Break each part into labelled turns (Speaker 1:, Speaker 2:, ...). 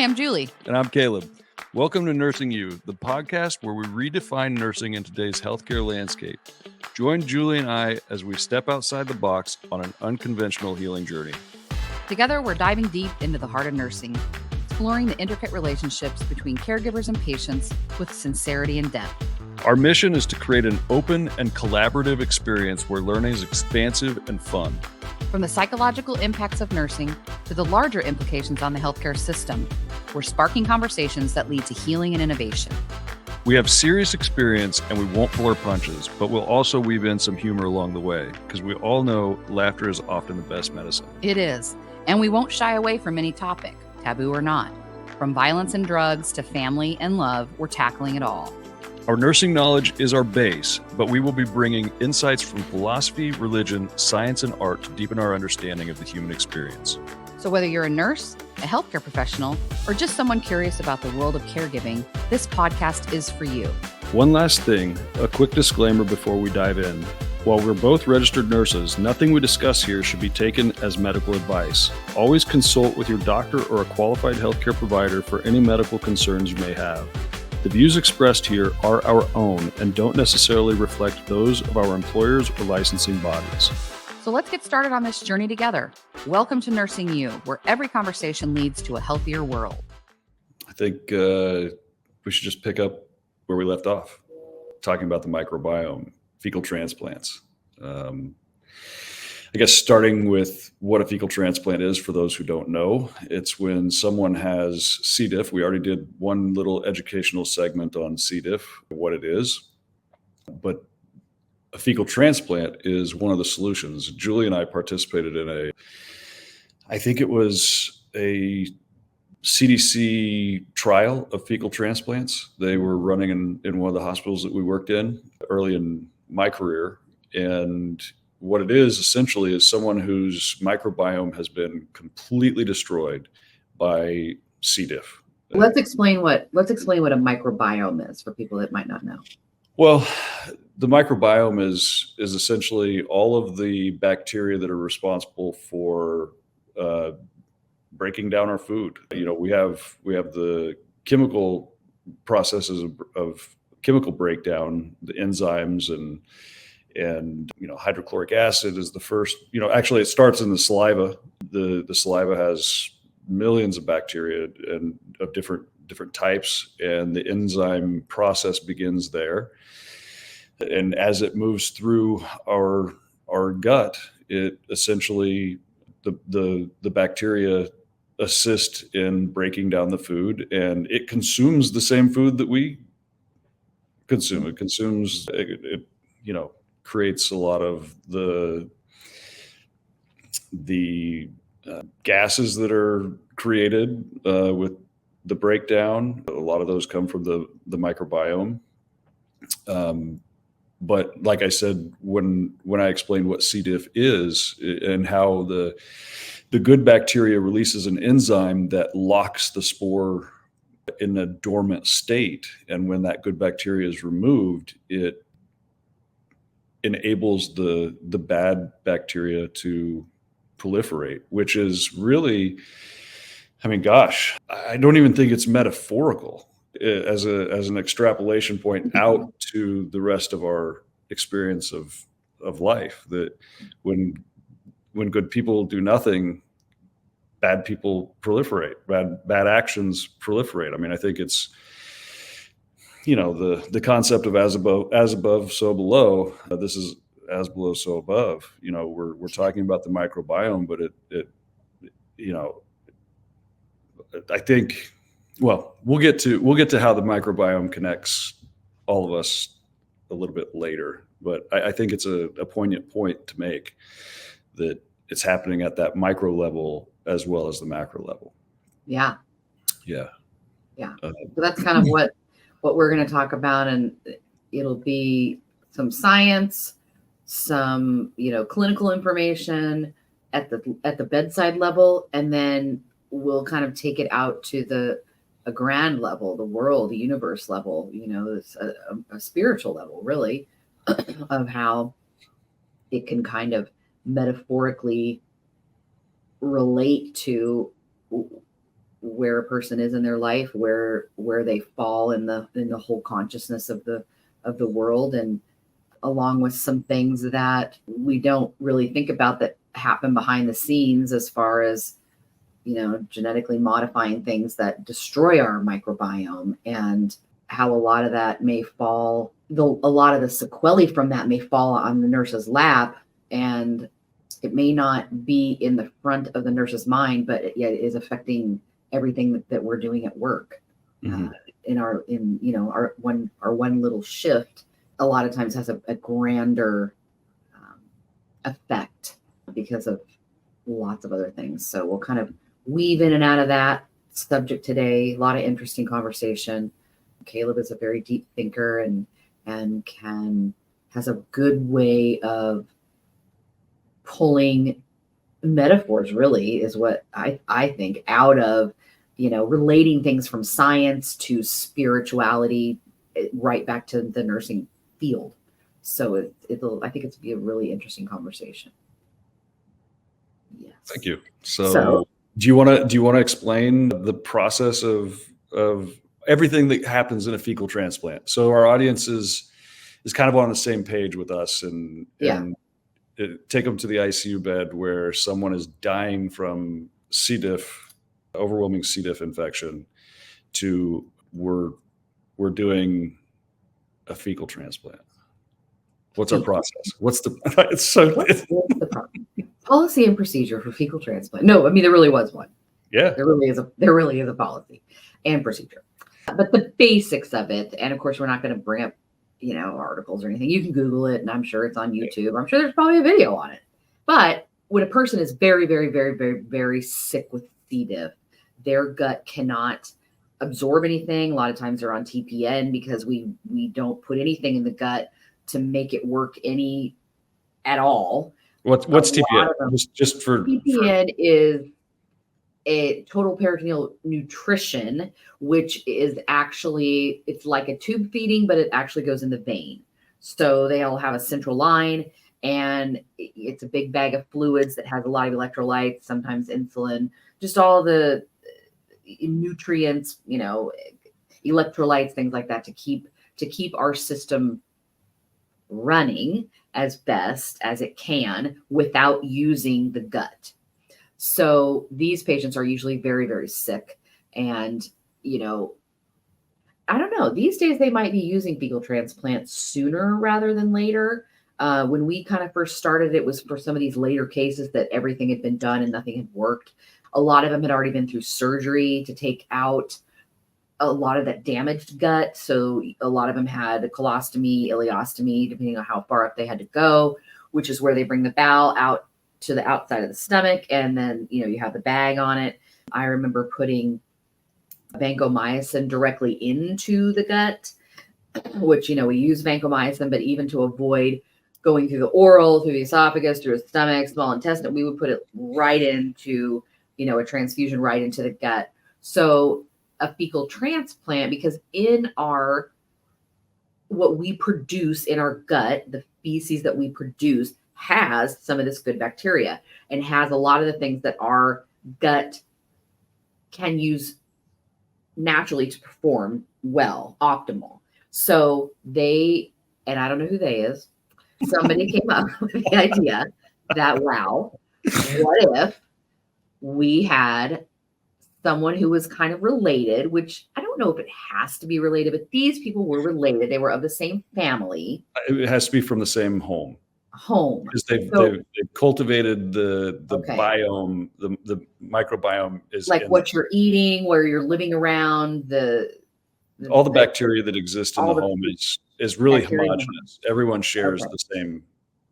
Speaker 1: Hi, I'm Julie.
Speaker 2: And I'm Caleb. Welcome to Nursing You, the podcast where we redefine nursing in today's healthcare landscape. Join Julie and I as we step outside the box on an unconventional healing journey.
Speaker 1: Together, we're diving deep into the heart of nursing, exploring the intricate relationships between caregivers and patients with sincerity and depth.
Speaker 2: Our mission is to create an open and collaborative experience where learning is expansive and fun.
Speaker 1: From the psychological impacts of nursing to the larger implications on the healthcare system, we're sparking conversations that lead to healing and innovation.
Speaker 2: We have serious experience and we won't pull our punches, but we'll also weave in some humor along the way because we all know laughter is often the best medicine.
Speaker 1: It is. And we won't shy away from any topic, taboo or not. From violence and drugs to family and love, we're tackling it all.
Speaker 2: Our nursing knowledge is our base, but we will be bringing insights from philosophy, religion, science, and art to deepen our understanding of the human experience.
Speaker 1: So whether you're a nurse, a healthcare professional, or just someone curious about the world of caregiving, this podcast is for you.
Speaker 2: One last thing, a quick disclaimer before we dive in. While we're both registered nurses, nothing we discuss here should be taken as medical advice. Always consult with your doctor or a qualified healthcare provider for any medical concerns you may have. The views expressed here are our own and don't necessarily reflect those of our employers or licensing bodies.
Speaker 1: So let's get started on this journey together. Welcome to Nursing You, where every conversation leads to a healthier world.
Speaker 2: I think we should just pick up where we left off, talking about the microbiome, fecal transplants. I guess starting with what a fecal transplant is for those who don't know, it's when someone has C. diff. We already did one little educational segment on C. diff, what it is, but a fecal transplant is one of the solutions. Julie and I participated in I think it was a CDC trial of fecal transplants. They were running in one of the hospitals that we worked in early in my career. And what it is essentially is someone whose microbiome has been completely destroyed by C. diff.
Speaker 3: Let's explain what a microbiome is for people that might not know.
Speaker 2: Well, the microbiome is essentially all of the bacteria that are responsible for breaking down our food. You know, we have the chemical processes of chemical breakdown, the enzymes and you know, hydrochloric acid is the first. You know, actually, it starts in the saliva. The saliva has millions of bacteria and of different types, and the enzyme process begins there. And as it moves through our gut, it essentially the bacteria assist in breaking down the food, and it consumes the same food that we consume. It consumes it you know, creates a lot of the gases that are created with the breakdown. A lot of those come from the microbiome. But like I said, when I explained what C. diff is and how the good bacteria releases an enzyme that locks the spore in a dormant state, and when that good bacteria is removed, it enables the bad bacteria to proliferate, which is really, I mean, gosh, I don't even think it's metaphorical as an extrapolation point out to the rest of our experience of life, that when good people do nothing, bad people proliferate, bad actions proliferate. I mean, I think it's, you know, the concept of as above, so below. This is as below, so above. You know, we're talking about the microbiome, but it you know, I think, well, we'll get to how the microbiome connects all of us a little bit later. But I think it's a poignant point to make that it's happening at that micro level as well as the macro level.
Speaker 3: Yeah.
Speaker 2: So
Speaker 3: that's kind of what we're going to talk about, and it'll be some science, some, you know, clinical information at the bedside level, and then we'll kind of take it out to a grand level, the world, the universe level, you know, it's a spiritual level, really, of how it can kind of metaphorically relate to where a person is in their life, where they fall in the whole consciousness of the world, and along with some things that we don't really think about that happen behind the scenes, as far as, genetically modifying things that destroy our microbiome, and how a lot of that may fall, a lot of the sequelae from that may fall on the nurse's lap, and it may not be in the front of the nurse's mind, but yet it is affecting everything that we're doing at work. In our one little shift, a lot of times has a grander effect because of lots of other things. So we'll kind of weave in and out of that subject today. A lot of interesting conversation. Caleb is a very deep thinker and has a good way of pulling metaphors, really, is what I think, out of, relating things from science to spirituality, right back to the nursing field. So I think it's be a really interesting conversation. Yes.
Speaker 2: Thank you. So do you want to explain the process of everything that happens in a fecal transplant? So our audience is kind of on the same page with us, and take them to the ICU bed where someone is dying from C. diff, overwhelming C. diff infection, to we're doing a fecal transplant. What's our process? What's the
Speaker 3: policy and procedure for fecal transplant? No, I mean, there really was one.
Speaker 2: Yeah,
Speaker 3: there really is a policy and procedure, but the basics of it. And of course, we're not going to bring up articles or anything. You can Google it, and I'm sure it's on YouTube. I'm sure there's probably a video on it. But when a person is very, very, very, very, very sick with C. diff, their gut cannot absorb anything. A lot of times they're on TPN because we don't put anything in the gut to make it work any at all.
Speaker 2: What's TPN? Just for
Speaker 3: TPN is a total peritoneal nutrition, which is actually, it's like a tube feeding, but it actually goes in the vein. So they all have a central line, and it's a big bag of fluids that has a lot of electrolytes, sometimes insulin, just all the nutrients, electrolytes, things like that, to keep our system running as best as it can without using the gut. So these patients are usually very, very sick. And, I don't know, these days they might be using fecal transplants sooner rather than later. When we kind of first started, it was for some of these later cases that everything had been done and nothing had worked. A lot of them had already been through surgery to take out a lot of that damaged gut. So a lot of them had a colostomy, ileostomy, depending on how far up they had to go, which is where they bring the bowel out to the outside of the stomach. And then, you have the bag on it. I remember putting vancomycin directly into the gut, which, we use vancomycin, but even to avoid going through the oral, through the esophagus, through the stomach, small intestine, we would put it right into, a transfusion right into the gut. So a fecal transplant, because in what we produce in our gut, the feces that we produce has some of this good bacteria and has a lot of the things that our gut can use naturally to perform well, optimal. So and I don't know who they is, somebody came up with the idea that, wow, what if we had someone who was kind of related, which I don't know if it has to be related, but these people were related. They were of the same family.
Speaker 2: It has to be from the same home. Because they've cultivated the biome, the microbiome is
Speaker 3: like what you're eating, where you're living around,
Speaker 2: all the bacteria that exist in the home is really homogenous. Everyone shares the same.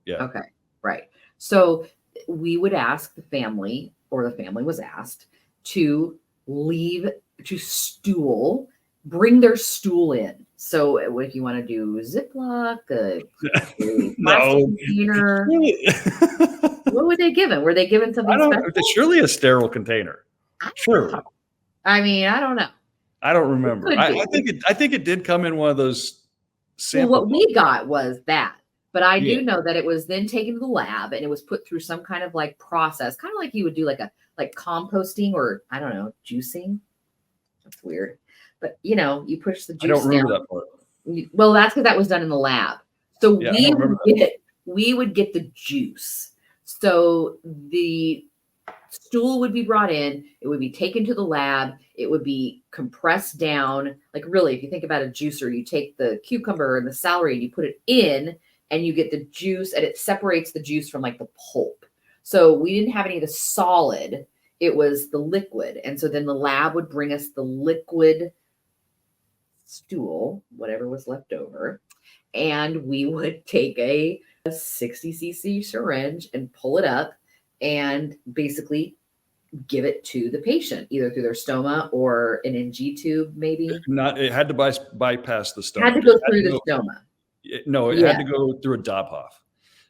Speaker 2: Yeah.
Speaker 3: Okay. Right. So we would ask the family, or the family was asked, to bring their stool in. So if you want to do Ziploc, a plastic container, what were they given? Were they given something special?
Speaker 2: Surely a sterile container. Sure.
Speaker 3: I mean, I don't know.
Speaker 2: I don't remember. I think it did come in one of those samples.
Speaker 3: Well, what we got was that, But I
Speaker 2: Yeah.
Speaker 3: do know that it was then taken to the lab and it was put through some kind of like process, kind of like you would do like composting or I don't know, juicing. That's weird. But you push the
Speaker 2: I don't
Speaker 3: juice
Speaker 2: remember
Speaker 3: down.
Speaker 2: that part.
Speaker 3: Well, that's because that was done in the lab. So
Speaker 2: Yeah, I don't remember that.
Speaker 3: we would get the juice. So the stool would be brought in, it would be taken to the lab, it would be compressed down. Like really, if you think about a juicer, you take the cucumber and the celery and you put it in and you get the juice and it separates the juice from like the pulp. So we didn't have any of the solid, it was the liquid. And so then the lab would bring us the liquid stool, whatever was left over, and we would take a 60cc syringe and pull it up and basically give it to the patient, either through their stoma or an NG tube, maybe.
Speaker 2: It had to bypass the stomach.
Speaker 3: Had to go through the stoma.
Speaker 2: No, it had to go through a Dobhoff.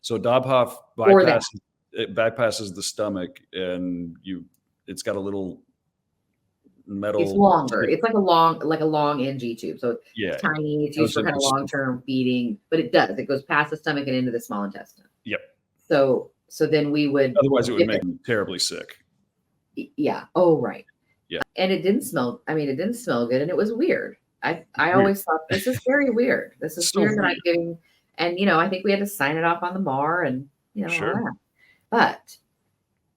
Speaker 2: So Dobhoff bypasses the stomach, and it's got a little metal.
Speaker 3: It's longer. It's like a long NG tube. So it's tiny. It's used for kind of long-term feeding, but it does. It goes past the stomach and into the small intestine.
Speaker 2: Yep.
Speaker 3: So then we would.
Speaker 2: Otherwise, it would make them terribly sick.
Speaker 3: Yeah. Oh, right.
Speaker 2: Yeah.
Speaker 3: And it didn't smell. I mean, it didn't smell good, and it was weird. I always thought this is very weird. This is so weird that I'm giving. And I think we had to sign it off on the MAR, and
Speaker 2: Sure.
Speaker 3: all that. But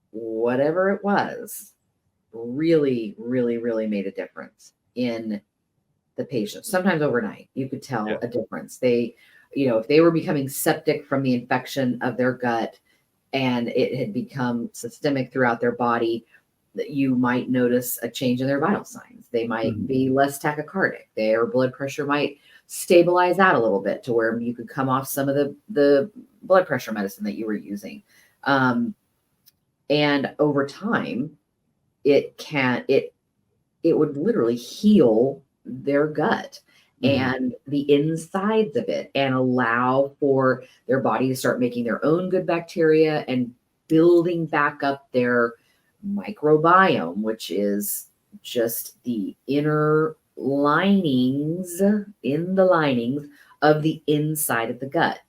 Speaker 3: whatever it was, really, really, really made a difference in the patient. Sometimes overnight, you could tell a difference. They, if they were becoming septic from the infection of their gut and it had become systemic throughout their body, that you might notice a change in their vital signs. They might be less tachycardic. Their blood pressure might stabilize out a little bit to where you could come off some of the blood pressure medicine that you were using. And over time, it would literally heal their gut and the insides of it and allow for their body to start making their own good bacteria and building back up their microbiome, which is just the inner linings of the inside of the gut.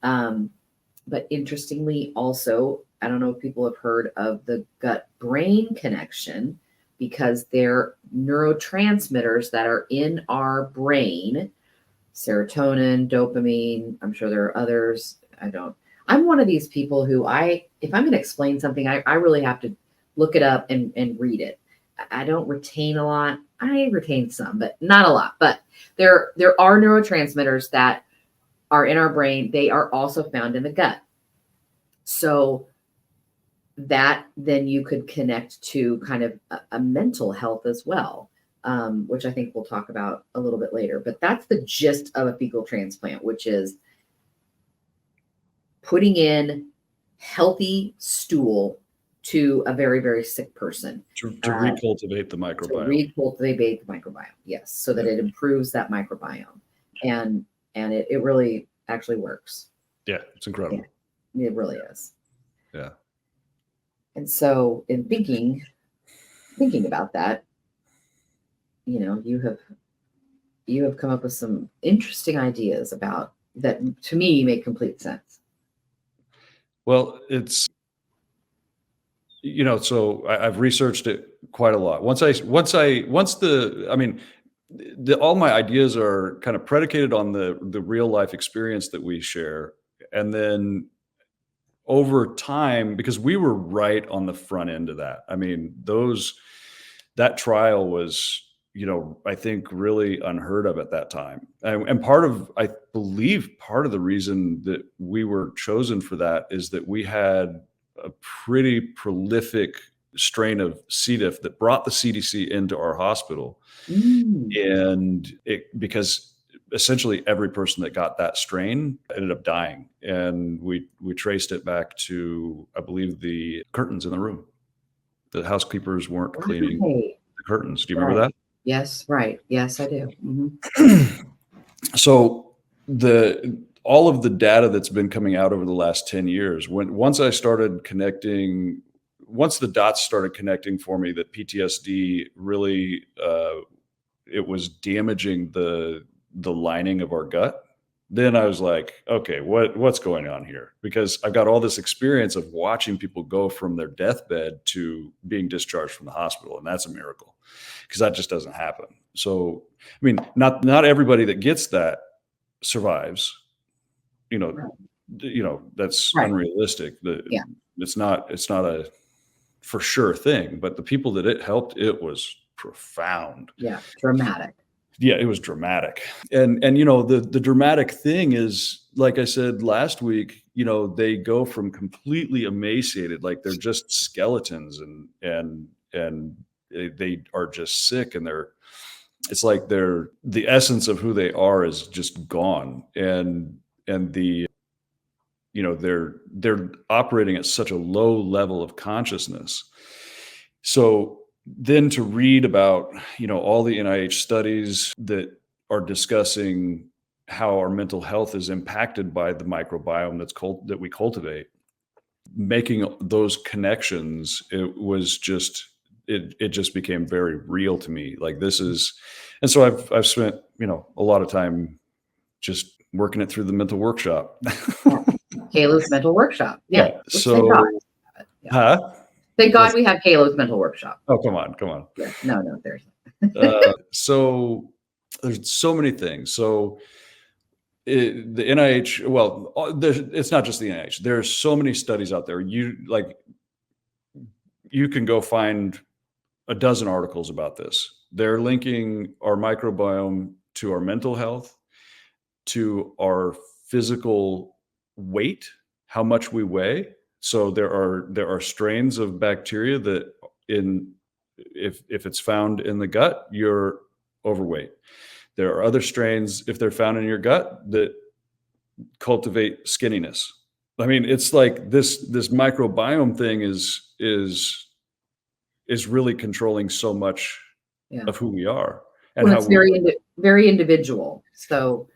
Speaker 3: But interestingly, also, I don't know if people have heard of the gut-brain connection, because they're neurotransmitters that are in our brain, serotonin, dopamine. I'm sure there are others. I'm one of these people who if I'm going to explain something, I really have to look it up and read it. I don't retain a lot. I retain some, but not a lot. But there are neurotransmitters that are in our brain. They are also found in the gut. So that then you could connect to kind of a mental health as well, which I think we'll talk about a little bit later. But that's the gist of a fecal transplant, which is putting in healthy stool to a very, very sick person.
Speaker 2: To recultivate the microbiome.
Speaker 3: Recultivate the microbiome, yes, so that it improves that microbiome. And it really actually works.
Speaker 2: Yeah, it's incredible.
Speaker 3: Yeah, it really is.
Speaker 2: Yeah.
Speaker 3: And so in thinking about that, you have come up with some interesting ideas about that, to me, make complete sense.
Speaker 2: Well, it's, so I've researched it quite a lot. All my ideas are kind of predicated on the real life experience that we share. And then over time, because we were right on the front end of that. I mean, that trial was, I think really unheard of at that time. And I believe part of the reason that we were chosen for that is that we had a pretty prolific strain of C. diff that brought the CDC into our hospital. And because essentially every person that got that strain ended up dying. And we traced it back to, I believe, the curtains in the room. The housekeepers weren't cleaning the curtains. Do you remember that?
Speaker 3: Yes, right. Yes, I do.
Speaker 2: So all of the data that's been coming out over the last 10 years, once the dots started connecting for me that PTSD really, it was damaging the lining of our gut, then I was like, okay, what's going on here? Because I've got all this experience of watching people go from their deathbed to being discharged from the hospital, and that's a miracle, because that just doesn't happen. So, I mean, not everybody that gets that survives.
Speaker 3: Right.
Speaker 2: That's
Speaker 3: Right.
Speaker 2: unrealistic.
Speaker 3: Yeah.
Speaker 2: It's not a for sure thing, but the people that it helped, it was profound.
Speaker 3: Yeah. Dramatic.
Speaker 2: Yeah, it was dramatic. And the dramatic thing is, like I said last week, they go from completely emaciated, like they're just skeletons, and they are just sick, and it's like the essence of who they are is just gone. And they're operating at such a low level of consciousness. So then to read about, all the NIH studies that are discussing how our mental health is impacted by the microbiome that we cultivate, making those connections, it just became very real to me. Like and so I've spent, a lot of time just working it through the mental workshop.
Speaker 3: Kayla's mental workshop. Yeah.
Speaker 2: So,
Speaker 3: thank God. Yeah.
Speaker 2: huh?
Speaker 3: Thank God we have Kayla's mental workshop.
Speaker 2: Oh, come on.
Speaker 3: Yeah. No, seriously.
Speaker 2: So there's so many things. So the NIH, well, it's not just the NIH. There's so many studies out there. You can go find a dozen articles about this. They're linking our microbiome to our mental health, to our physical weight, how much we weigh. So there are strains of bacteria that if it's found in the gut, you're overweight. There are other strains, if they're found in your gut, that cultivate skinniness. I mean, it's like this microbiome thing is really controlling so much of who we are. And
Speaker 3: it's very individual. So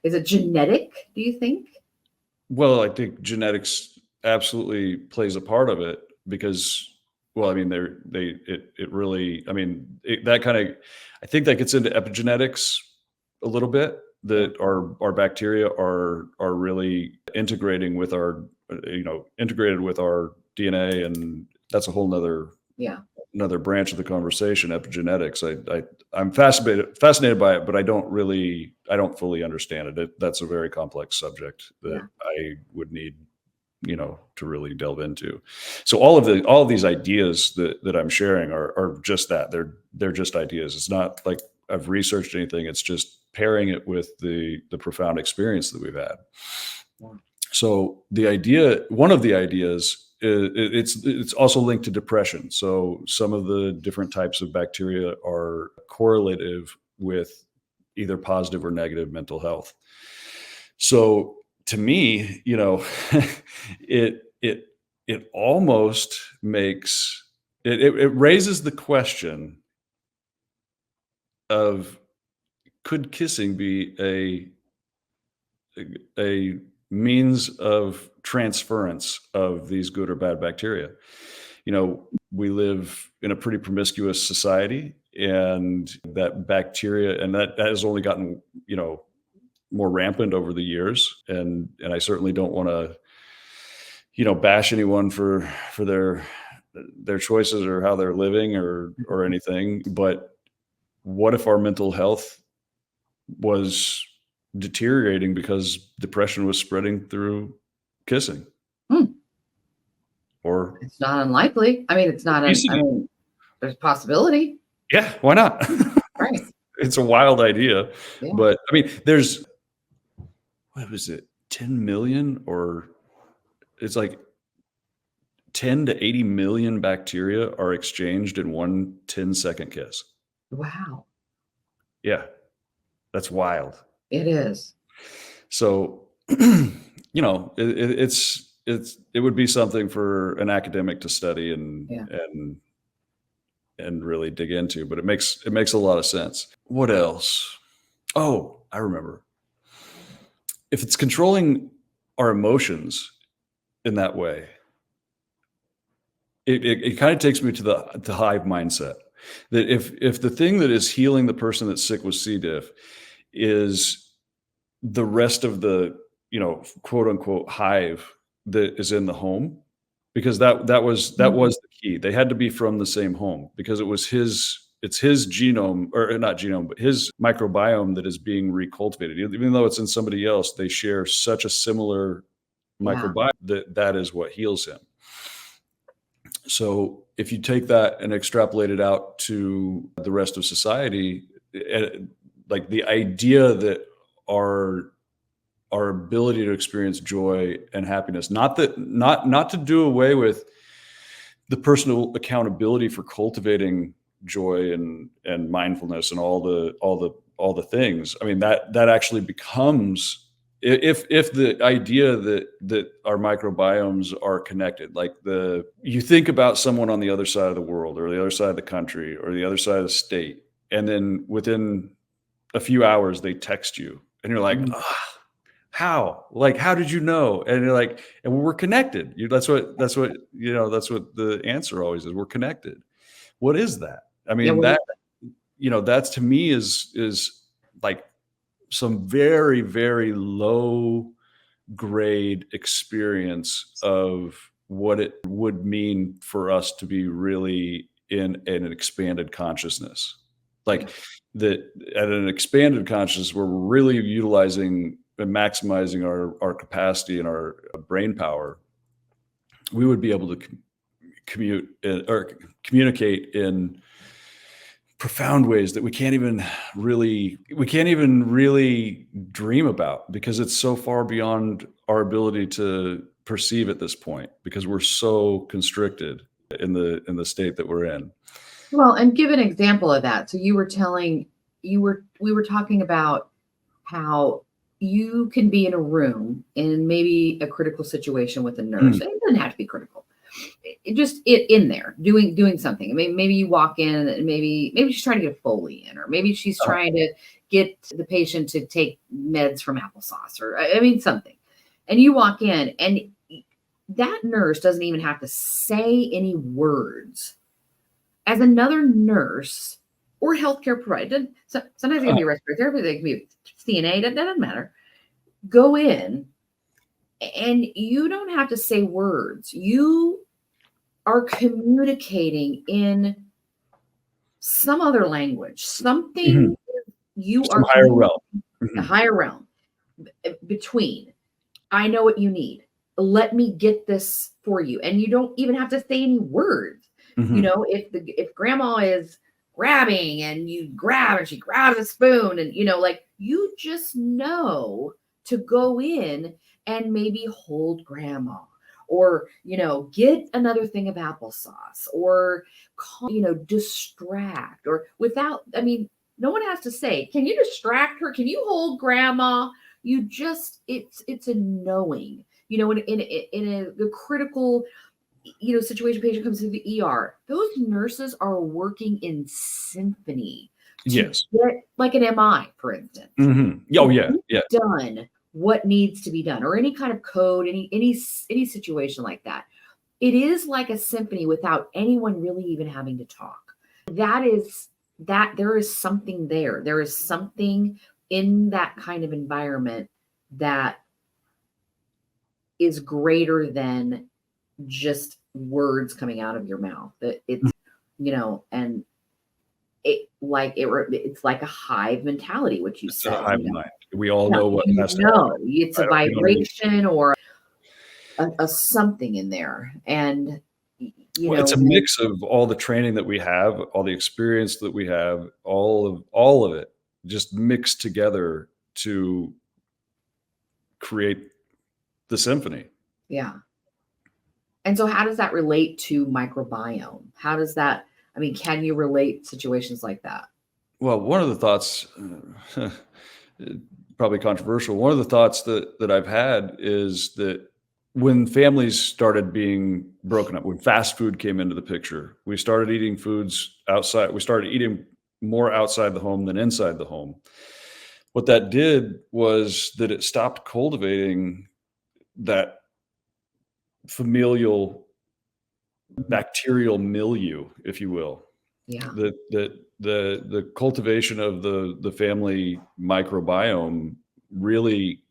Speaker 3: is it genetic, do you think?
Speaker 2: Well, I think genetics absolutely plays a part of it, because, well, I mean, I think that gets into epigenetics a little bit, that our bacteria are really integrated with our DNA, and that's a whole another branch of the conversation, epigenetics. I'm fascinated by it, but I don't fully understand it. That's a very complex subject that I would need, to really delve into. So all of these ideas that I'm sharing are just that. They're just ideas. It's not like I've researched anything. It's just pairing it with the profound experience that we've had.
Speaker 3: Yeah.
Speaker 2: So one of the ideas, it's also linked to depression. So some of the different types of bacteria are correlative with either positive or negative mental health. So to me, it almost makes it raises the question of, could kissing be a means of transference of these good or bad bacteria? We live in a pretty promiscuous society, and that bacteria, and that has only gotten, more rampant over the years. And I certainly don't want to, bash anyone for their choices or how they're living or anything. But what if our mental health was deteriorating because depression was spreading through kissing? Or
Speaker 3: it's not unlikely. I mean, it's not. There's a possibility.
Speaker 2: Yeah, why not?
Speaker 3: Right.
Speaker 2: It's a wild idea,
Speaker 3: Yeah.
Speaker 2: but I mean, there's, what was it, 10 million, or it's like 10 to 80 million bacteria are exchanged in one 10-second kiss.
Speaker 3: Wow.
Speaker 2: Yeah, that's wild.
Speaker 3: It is.
Speaker 2: So, it would be something for an academic to study and really dig into, but it makes a lot of sense. What else? Oh, I remember. If it's controlling our emotions in that way, it kind of takes me to the hive mindset, that if the thing that is healing the person that's sick with C. diff is the rest of the, quote unquote hive that is in the home, because that was the key. They had to be from the same home, because it's his genome, or not genome, but his microbiome that is being recultivated. Even though it's in somebody else, they share such a similar microbiome that is what heals him. So if you take that and extrapolate it out to the rest of society, like the idea that our ability to experience joy and happiness, not to do away with the personal accountability for cultivating joy and mindfulness and all the things. I mean, that actually becomes, if the idea that our microbiomes are connected, like you think about someone on the other side of the world, or the other side of the country, or the other side of the state, and then within a few hours they text you and you're like, how did you know? And you're like, and we're connected. That's what the answer always is. We're connected. What is that? I mean, that's to me is like some very, very low grade experience of what it would mean for us to be really in an expanded consciousness. Like that, at an expanded consciousness where we're really utilizing and maximizing our capacity and our brain power, we would be able to communicate in profound ways that we can't even really dream about, because it's so far beyond our ability to perceive at this point, because we're so constricted in the state that we're in.
Speaker 3: Well, and give an example of that. So we were talking about how you can be in a room in maybe a critical situation with a nurse. It doesn't have to be critical. In there doing something. I mean, maybe you walk in and maybe she's trying to get a Foley in, or maybe she's trying to get the patient to take meds from applesauce, or something. And you walk in, and that nurse doesn't even have to say any words. As another nurse or healthcare provider, sometimes it can be respiratory therapy, it can be CNA, that doesn't matter. Go in, and you don't have to say words. You are communicating in some other language, something you
Speaker 2: Some
Speaker 3: are
Speaker 2: higher realm.
Speaker 3: A higher realm between. I know what you need. Let me get this for you. And you don't even have to say any words. If grandma is grabbing and you grab and she grabs a spoon, and you just know to go in and maybe hold grandma, or get another thing of applesauce, or distract, or without, no one has to say, can you distract her, can you hold grandma? You just, it's a knowing, in the critical situation, patient comes to the ER, those nurses are working in symphony.
Speaker 2: Yes.
Speaker 3: Like an MI, for instance.
Speaker 2: Oh yeah.
Speaker 3: Done what needs to be done, or any kind of code, any situation like that. It is like a symphony without anyone really even having to talk. There is something there. There is something in that kind of environment that is greater than just words coming out of your mouth. It's, and it's like a hive mentality, which you said.
Speaker 2: A hive mind. We all know what has to happen.
Speaker 3: It's a vibration or a something in there. And
Speaker 2: it's a mix of all the training that we have, all the experience that we have, all of it just mixed together to create the symphony.
Speaker 3: Yeah. And so how does that relate to microbiome? How does that, can you relate situations like that?
Speaker 2: Well, one of the thoughts, probably controversial, one of the thoughts that I've had is that when families started being broken up, when fast food came into the picture, we started eating foods outside. We started eating more outside the home than inside the home. What that did was that it stopped cultivating that familial bacterial milieu, if you will.
Speaker 3: Yeah.
Speaker 2: The cultivation of the family microbiome really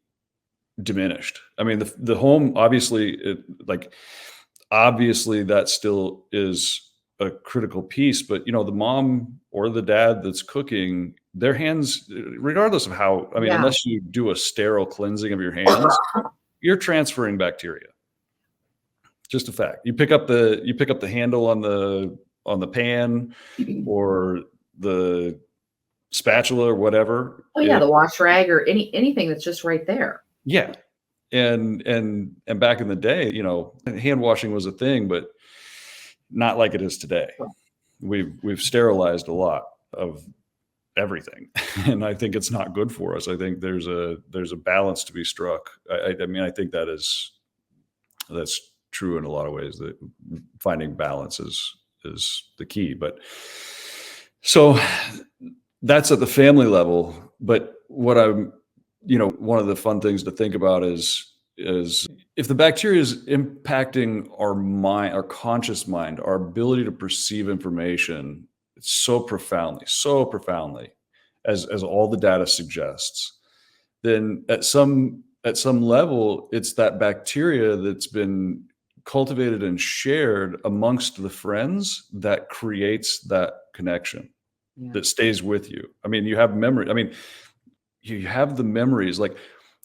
Speaker 2: diminished. I mean, the home, obviously, obviously that still is a critical piece, but the mom or the dad that's cooking, their hands, regardless of how, I mean,
Speaker 3: Yeah.
Speaker 2: unless you do a sterile cleansing of your hands, you're transferring bacteria. Just a fact. You pick up the handle on the pan or the spatula or whatever.
Speaker 3: Oh yeah, the wash rag or anything that's just right there.
Speaker 2: Yeah. And back in the day, hand washing was a thing, but not like it is today. We've sterilized a lot of everything, and I think it's not good for us. I think there's a balance to be struck. I mean, I think that's true in a lot of ways, that finding balance is the key. But so that's at the family level. But what I'm, one of the fun things to think about is if the bacteria is impacting our mind, our conscious mind, our ability to perceive information so profoundly, as all the data suggests, then at some level, it's that bacteria that's been cultivated and shared amongst the friends that creates that connection that stays with you. I mean, you have memory. I mean, you have the memories. Like,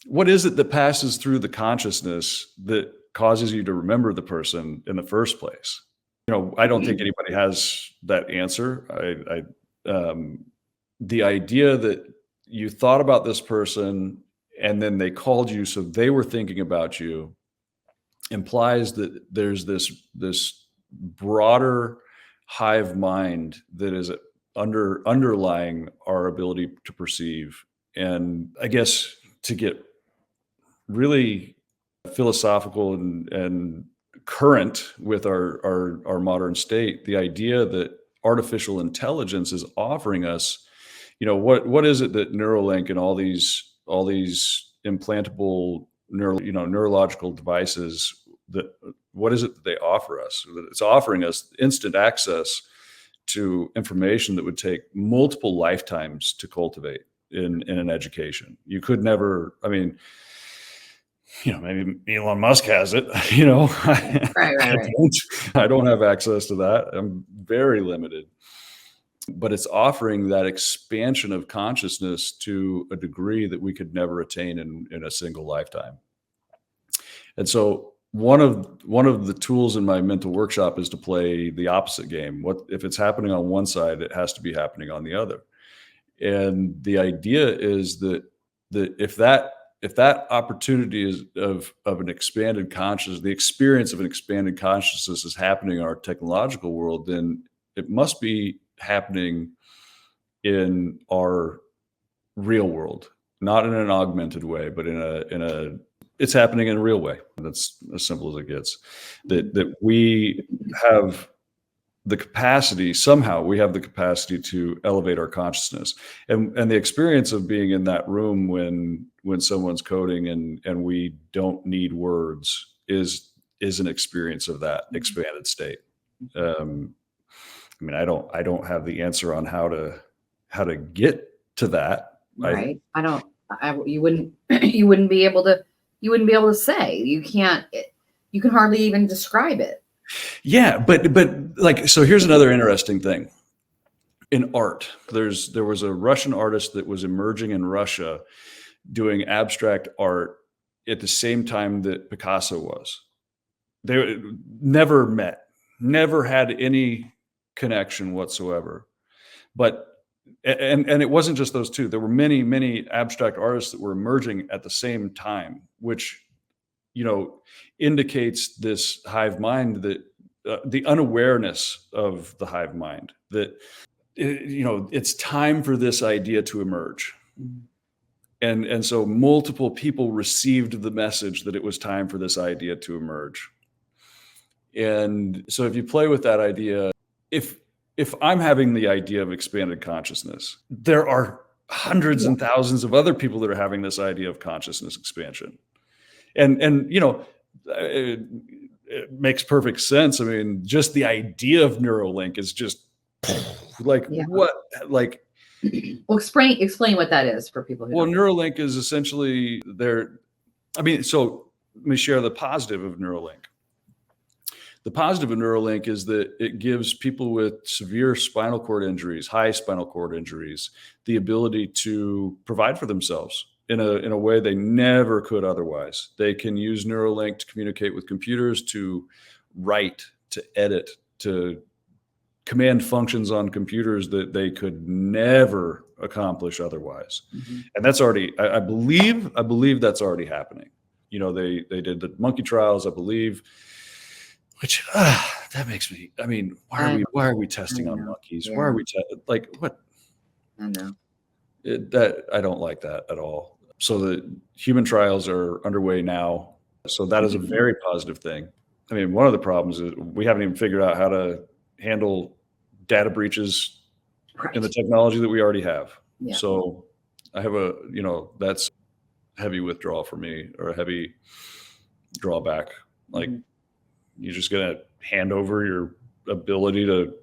Speaker 2: what is it that passes through the consciousness that causes you to remember the person in the first place? I don't think anybody has that answer. The idea that you thought about this person and then they called you, so they were thinking about you, implies that there's this broader hive mind that is underlying our ability to perceive. And I guess to get really philosophical and current with our modern state, the idea that artificial intelligence is offering us, what is it that Neuralink and all these implantable neurological devices, what is it that they offer us? It's offering us instant access to information that would take multiple lifetimes to cultivate in an education. You could never, I mean, maybe Elon Musk has it,
Speaker 3: Right.
Speaker 2: I don't have access to that. I'm very limited, but it's offering that expansion of consciousness to a degree that we could never attain in a single lifetime. And so one of the tools in my mental workshop is to play the opposite game. What if it's happening on one side, it has to be happening on the other. And the idea is that if that opportunity is of an expanded consciousness, the experience of an expanded consciousness is happening in our technological world, then it must be happening in our real world, not in an augmented way, but it's happening in a real way. That's as simple as it gets. That we have the capacity, somehow we have the capacity to elevate our consciousness. And the experience of being in that room when someone's coding and we don't need words is an experience of that expanded state. I mean, I don't have the answer on how to get to that.
Speaker 3: Right. You wouldn't be able to say. You can hardly even describe it.
Speaker 2: Yeah, but like, so here's another interesting thing. In art, there was a Russian artist that was emerging in Russia doing abstract art at the same time that Picasso was. They never met, never had any connection whatsoever. But and it wasn't just those two. There were many abstract artists that were emerging at the same time, which indicates this hive mind, that the unawareness of the hive mind, that it's time for this idea to emerge. And so multiple people received the message that it was time for this idea to emerge. And so if you play with that idea, if I'm having the idea of expanded consciousness, there are hundreds and thousands of other people that are having this idea of consciousness expansion. And it makes perfect sense. I mean, just the idea of Neuralink is just like, what? Like,
Speaker 3: Well, explain what that is for people who
Speaker 2: Well,
Speaker 3: don't.
Speaker 2: Neuralink is essentially so let me share the positive of Neuralink. The positive of Neuralink is that it gives people with severe spinal cord injuries, high spinal cord injuries, the ability to provide for themselves in a way they never could otherwise. They can use Neuralink to communicate with computers, to write, to edit, to command functions on computers that they could never accomplish otherwise.
Speaker 3: Mhm.
Speaker 2: And that's already, I believe that's already happening. They did the monkey trials, I believe, which that makes me, I mean, why are we testing on monkeys?
Speaker 3: Yeah.
Speaker 2: Why are we like what?
Speaker 3: I know.
Speaker 2: That I don't like that at all. So the human trials are underway now. So that is a very positive thing. I mean, one of the problems is we haven't even figured out how to handle data breaches in the technology that we already have.
Speaker 3: Yeah.
Speaker 2: So I have that's heavy withdrawal for me, or a heavy drawback. Like, you're just going to hand over your ability to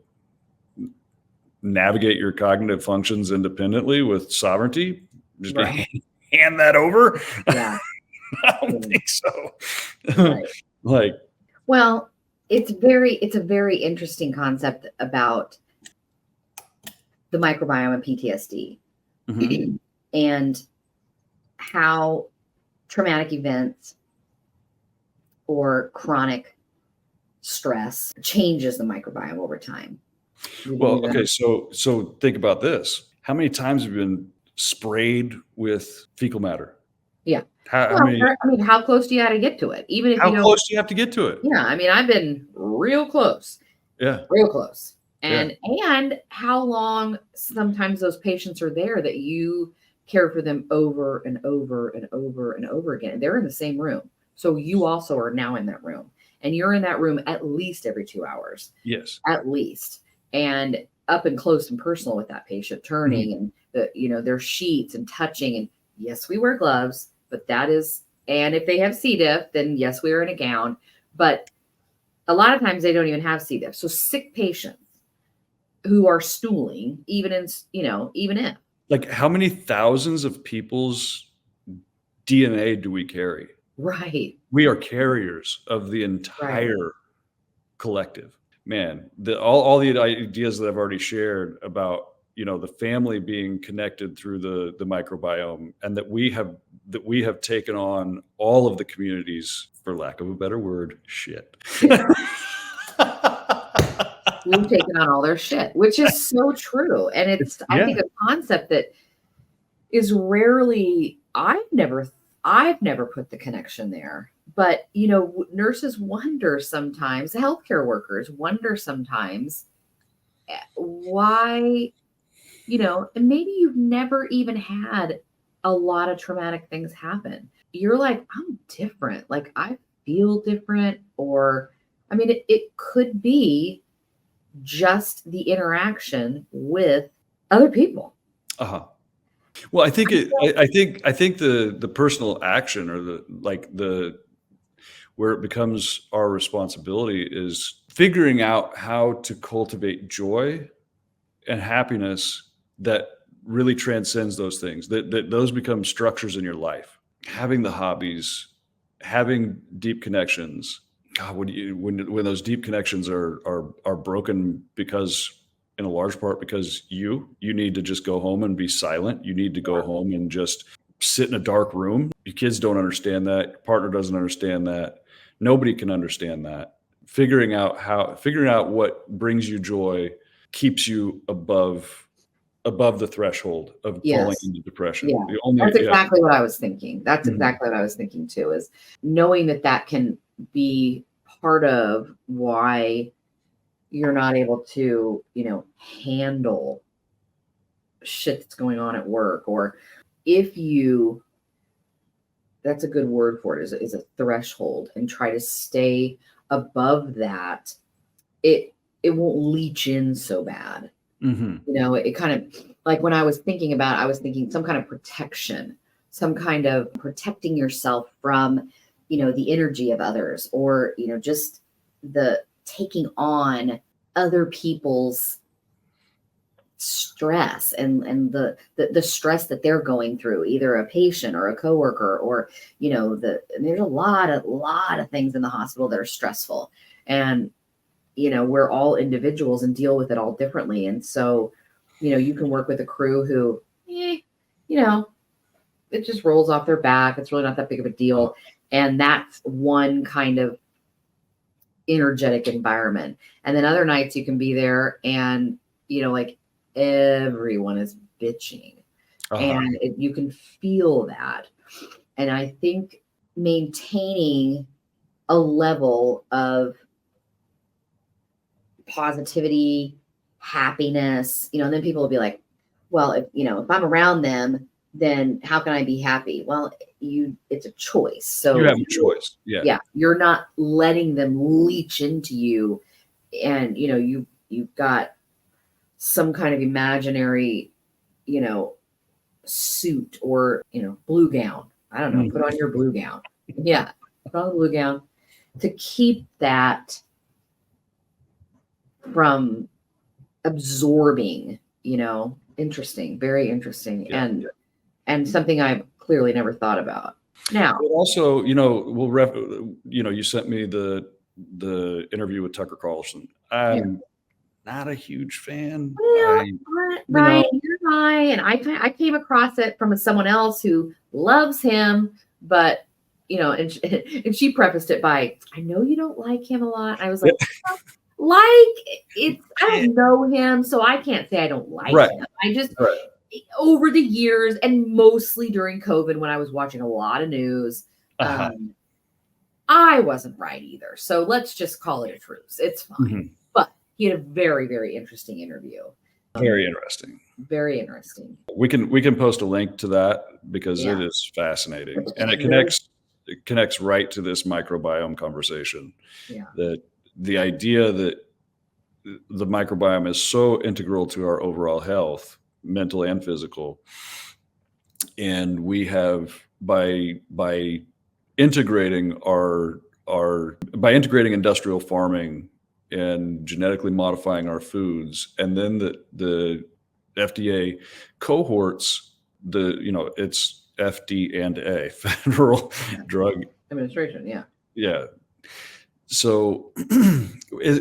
Speaker 2: navigate your cognitive functions independently with sovereignty. Just going to hand that over.
Speaker 3: Yeah.
Speaker 2: I don't think so.
Speaker 3: Right.
Speaker 2: Like,
Speaker 3: well, it's a very interesting concept about the microbiome and PTSD and how traumatic events or chronic stress changes the microbiome over time.
Speaker 2: Well, okay, so think about this. How many times have you been sprayed with fecal matter?
Speaker 3: Yeah.
Speaker 2: How
Speaker 3: close do you got to get to it? Even if
Speaker 2: how close do you have to get to it?
Speaker 3: Yeah, I mean, I've been real close.
Speaker 2: Yeah.
Speaker 3: Real close. And how long sometimes those patients are there that you care for them over and over and over and over again. They're in the same room. So you also are now in that room. And you're in that room at least every 2 hours.
Speaker 2: Yes.
Speaker 3: At least. And up and close and personal with that patient, turning and their sheets and touching. And yes, we wear gloves, but and if they have C. diff, then yes, we are in a gown. But a lot of times they don't even have C. diff. So sick patients who are stooling, even if.
Speaker 2: Like, how many thousands of people's DNA do we carry?
Speaker 3: Right.
Speaker 2: We are carriers of the entire collective. Man, all the ideas that I've already shared about, the family being connected through the microbiome, and that we have taken on all of the communities, for lack of a better word, shit.
Speaker 3: We've taken on all their shit, which is so true. And I think, a concept that is rarely, I've never put the connection there. But, nurses wonder sometimes, healthcare workers wonder sometimes why, and maybe you've never even had a lot of traumatic things happen. You're like, I'm different. Like, I feel different. Or, I mean, it could be just the interaction with other people.
Speaker 2: Well, I think the personal action, or where it becomes our responsibility, is figuring out how to cultivate joy and happiness that really transcends those things, that those become structures in your life. Having the hobbies, having deep connections. God, when those deep connections are broken, because in a large part because you need to just go home and be silent. You need to go home and just sit in a dark room. Your kids don't understand that. Your partner doesn't understand that. Nobody can understand that. Figuring out what brings you joy keeps you above the threshold of falling into depression.
Speaker 3: Yeah. That's exactly what I was thinking. That's exactly what I was thinking too, is knowing that can be part of why you're not able to, handle shit that's going on at work. Or that's a good word for it, is a threshold, and try to stay above that. It won't leach in so bad. It kind of, like, when I was thinking some kind of protection, some kind of protecting yourself from, the energy of others, or, just the taking on other people's stress and the stress that they're going through, either a patient or a coworker, or, there's a lot of things in the hospital that are stressful. And, we're all individuals and deal with it all differently. And so, you can work with a crew who, it just rolls off their back. It's really not that big of a deal. And that's one kind of energetic environment. And then other nights you can be there and, like everyone is bitching, and you can feel that. And I think maintaining a level of positivity, happiness, and then people will be like, well, if I'm around them, then how can I be happy? Well, it's a choice. So
Speaker 2: you have a choice. Yeah.
Speaker 3: You're not letting them leach into you. And, you've got some kind of imaginary, suit or, blue gown. I don't know, put on your blue gown. Yeah. Put on the blue gown to keep that from absorbing, interesting, very interesting.
Speaker 2: Yeah.
Speaker 3: And something I've clearly never thought about. Now,
Speaker 2: but also, you sent me the interview with Tucker Carlson. I'm not a huge fan.
Speaker 3: Right, you're right. And I came across it from someone else who loves him, but and she prefaced it by, I know you don't like him a lot. I was like, I don't know him, so I can't say I don't like him. I just over the years, and mostly during COVID, when I was watching a lot of news, I wasn't right either. So let's just call it a truce. It's fine.
Speaker 2: Mm-hmm.
Speaker 3: But he had a very, very interesting interview.
Speaker 2: Very interesting.
Speaker 3: Very interesting.
Speaker 2: We can post a link to that because it is fascinating, and it connects right to this microbiome conversation.
Speaker 3: Yeah.
Speaker 2: That the idea that the microbiome is so integral to our overall health, mental and physical, and we have by integrating by integrating industrial farming and genetically modifying our foods, and then the FDA cohorts it's FDA, Federal Drug
Speaker 3: Administration.
Speaker 2: Yeah. So,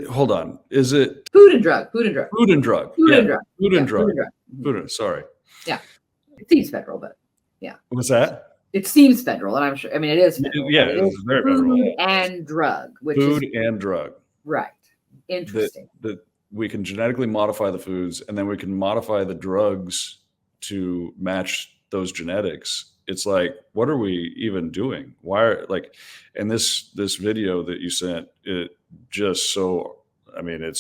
Speaker 2: hold on. Is it
Speaker 3: food and drug?
Speaker 2: Sorry.
Speaker 3: Yeah. It seems federal, but yeah.
Speaker 2: What's that?
Speaker 3: It seems federal, and I'm sure. I mean, it is federal.
Speaker 2: Yeah, it is very federal.
Speaker 3: Food and drug,
Speaker 2: and drug.
Speaker 3: Right. Interesting.
Speaker 2: That we can genetically modify the foods, and then we can modify the drugs to match those genetics. It's like, what are we even doing? Why are and this video that you sent, it's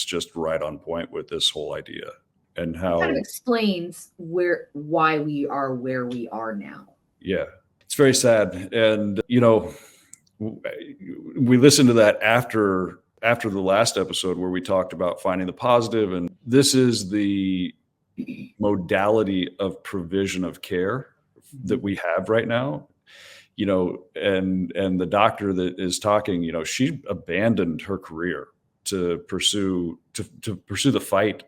Speaker 2: just right on point with this whole idea and how
Speaker 3: it kind of explains why we are where we are now.
Speaker 2: Yeah, it's very sad. And, we listened to that after the last episode where we talked about finding the positive. And this is the modality of provision of care that we have right now, and the doctor that is talking, she abandoned her career to pursue the fight,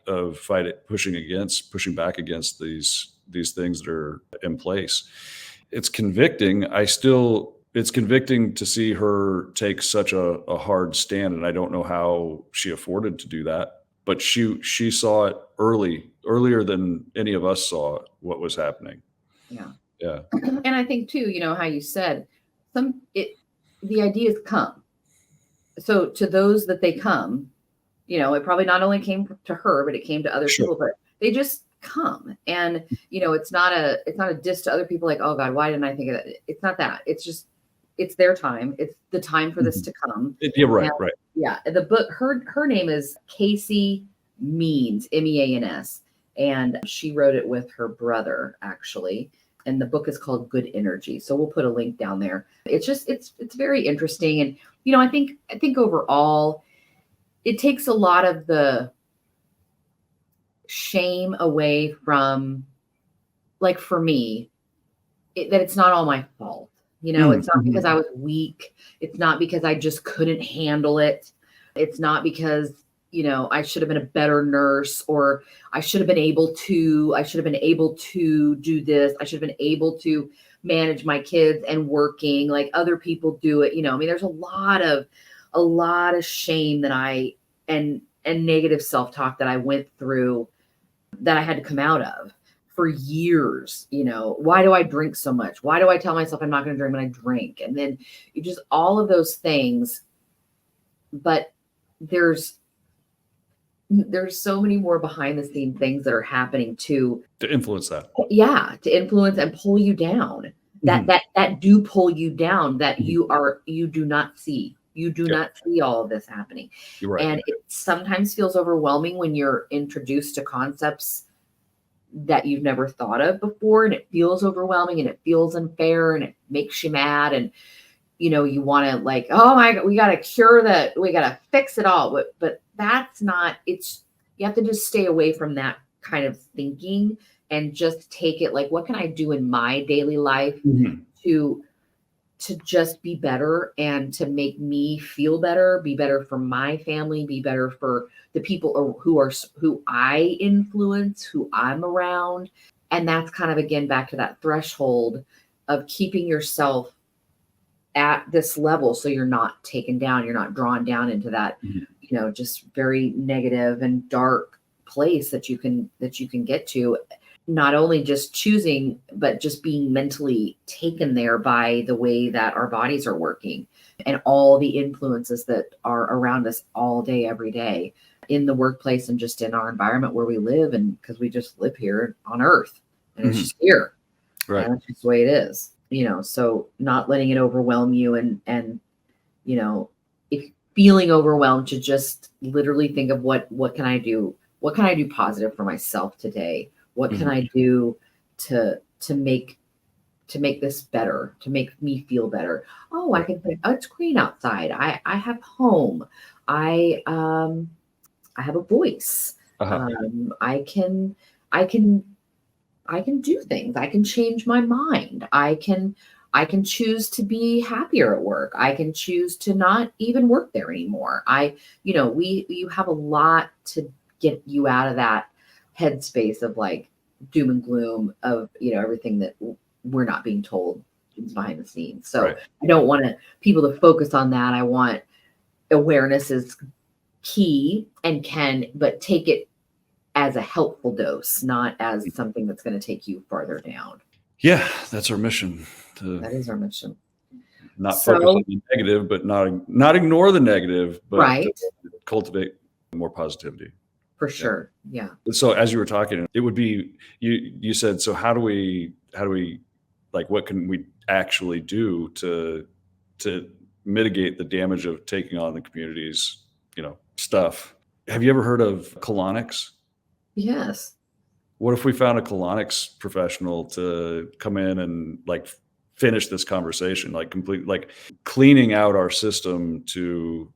Speaker 2: pushing back against these things that are in place. It's convicting. It's convicting to see her take such a hard stand, and I don't know how she afforded to do that, but she saw it earlier than any of us saw what was happening. Yeah.
Speaker 3: And I think too, how you said the ideas come. So to those that they come, it probably not only came to her, but it came to other people, but they just come. And, it's not a diss to other people like, oh God, why didn't I think of that? It's not that. It's just, it's their time. It's the time for this to come.
Speaker 2: You're right.
Speaker 3: And,
Speaker 2: right.
Speaker 3: Yeah. The book, her name is Casey Means, Means. And she wrote it with her brother, actually. And the book is called Good Energy. So we'll put a link down there. It's just, it's very interesting. And, I think overall, it takes a lot of the shame away from, like for me, that it's not all my fault. It's not because I was weak. It's not because I just couldn't handle it. It's not because, I should have been a better nurse, or I should have been able to do this. I should have been able to manage my kids and working like other people do it. There's a lot of shame that and negative self-talk that I went through that I had to come out of for years. Why do I drink so much? Why do I tell myself I'm not going to drink when I drink? And then just all of those things. But there's so many more behind the scene things that are happening to
Speaker 2: influence that.
Speaker 3: Yeah, to influence and pull you down. That do pull you down, that you do not see. You do not see all of this happening.
Speaker 2: You're right.
Speaker 3: And it sometimes feels overwhelming when you're introduced to concepts that you've never thought of before. And it feels overwhelming and it feels unfair and it makes you mad. And, you want to like, oh my God, we got to cure that. We got to fix it all. But that's not, you have to just stay away from that kind of thinking and just take it like, what can I do in my daily life to just be better and to make me feel better, be better for my family, be better for the people who I influence, who I'm around. And that's kind of, again, back to that threshold of keeping yourself at this level. So you're not taken down, you're not drawn down into that, just very negative and dark place that you can get to. Not only just choosing, but just being mentally taken there by the way that our bodies are working and all the influences that are around us all day, every day in the workplace and just in our environment where we live. And because we just live here on Earth and it's just here.
Speaker 2: Right.
Speaker 3: And that's just the way it is, so not letting it overwhelm you and if feeling overwhelmed, to just literally think of what can I do? What can I do positive for myself today? What can I do to make this better, to make me feel better? Oh, I can think, oh, it's green outside. I have home. I have a voice. I can do things. I can change my mind. I can choose to be happier at work. I can choose to not even work there anymore. You have a lot to get you out of that headspace of like doom and gloom of, everything that we're not being told is behind the scenes. So right. I don't want people to focus on that. I want awareness is key but take it as a helpful dose, not as something that's going to take you farther down.
Speaker 2: Yeah, that's our mission.
Speaker 3: That is our mission.
Speaker 2: Not focus on the negative, but not ignore the negative, but
Speaker 3: right.
Speaker 2: Cultivate more positivity.
Speaker 3: For sure. Yeah.
Speaker 2: So as you were talking, it would be, you said, so how do we like, what can we actually do to mitigate the damage of taking on the community's, stuff? Have you ever heard of colonics?
Speaker 3: Yes.
Speaker 2: What if we found a colonics professional to come in and like finish this conversation, like cleaning out our system to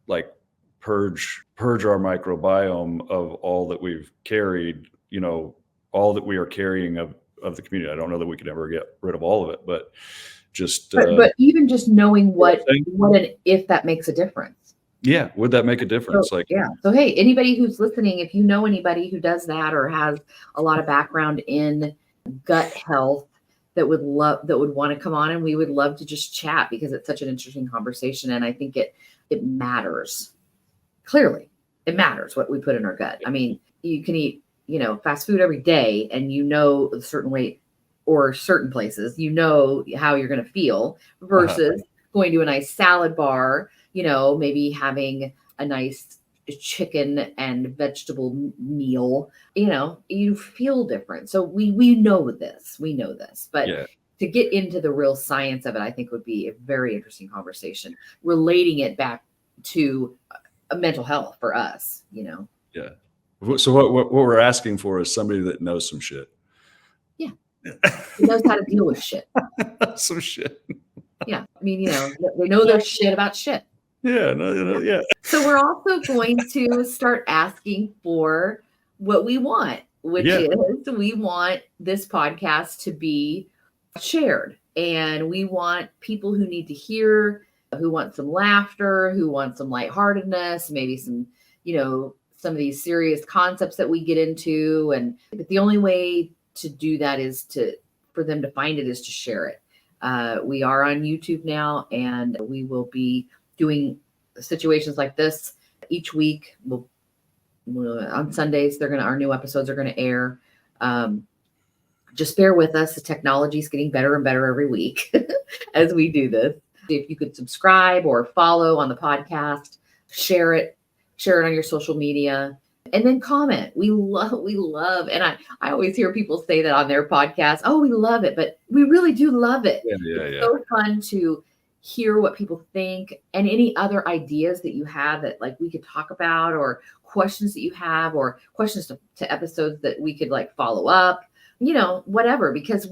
Speaker 2: like purge our microbiome of all that we've carried, all that we are carrying of the community. I don't know that we could ever get rid of all of it, but just
Speaker 3: but even just knowing what and if that makes a difference.
Speaker 2: Yeah, would that make a difference?
Speaker 3: So hey, anybody who's listening, if you know anybody who does that or has a lot of background in gut health that would want to come on, and we would love to just chat, because it's such an interesting conversation, and I think it matters. Clearly, it matters what we put in our gut. I mean, you can eat, fast food every day, and a certain way or certain places, how you're going to feel versus going to a nice salad bar, maybe having a nice chicken and vegetable meal, you feel different. So we know this, but to get into the real science of it, I think would be a very interesting conversation, relating it back to mental health for us, Yeah.
Speaker 2: So what we're asking for is somebody that knows some shit.
Speaker 3: Yeah. Who knows how to deal with shit.
Speaker 2: Some shit.
Speaker 3: Yeah. I mean, they know their shit about shit.
Speaker 2: Yeah. No, yeah.
Speaker 3: So we're also going to start asking for what we want, which is we want this podcast to be shared. And we want people who need to hear, who want some laughter, who want some lightheartedness, maybe some, some of these serious concepts that we get into. But the only way to do that is for them to find it is to share it. We are on YouTube now, and we will be doing situations like this each week. We'll on Sundays, our new episodes are going to air. Just bear with us. The technology is getting better and better every week as we do this. If you could subscribe or follow on the podcast, share it on your social media, and then comment. We love, and I always hear people say that on their podcast. Oh, we love it, but we really do love it. It's so fun to hear what people think and any other ideas that you have that like we could talk about, or questions that you have, or questions to episodes that we could like follow up, whatever, because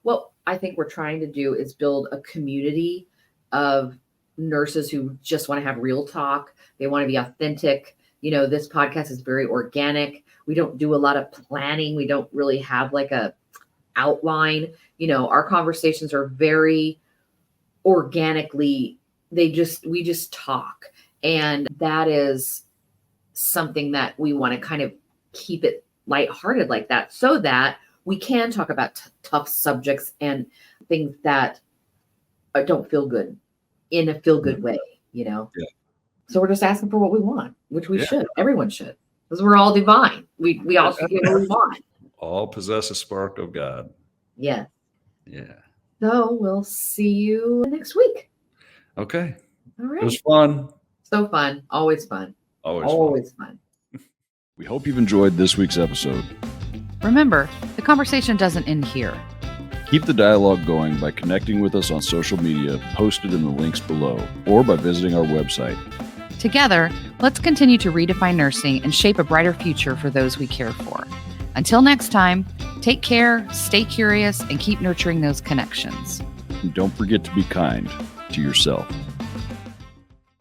Speaker 3: what I think we're trying to do is build a community of nurses who just want to have real talk. They want to be authentic. This podcast is very organic. We don't do a lot of planning. We don't really have like a outline. Our conversations are very organically, we just talk. And that is something that we want to kind of keep it lighthearted like that, so that we can talk about tough subjects and things that don't feel good in a feel good way, Yeah. So we're just asking for what we want, which we should. Everyone should, because we're all divine. We all should get what we want.
Speaker 2: All possess a spark of God.
Speaker 3: Yeah.
Speaker 2: Yeah.
Speaker 3: So we'll see you next week.
Speaker 2: Okay.
Speaker 3: All right.
Speaker 2: It was fun.
Speaker 3: So fun. Always fun. Always fun.
Speaker 2: We hope you've enjoyed this week's episode.
Speaker 1: Remember, the conversation doesn't end here.
Speaker 2: Keep the dialogue going by connecting with us on social media posted in the links below, or by visiting our website.
Speaker 1: Together, let's continue to redefine nursing and shape a brighter future for those we care for. Until next time, take care, stay curious, and keep nurturing those connections.
Speaker 2: And don't forget to be kind to yourself.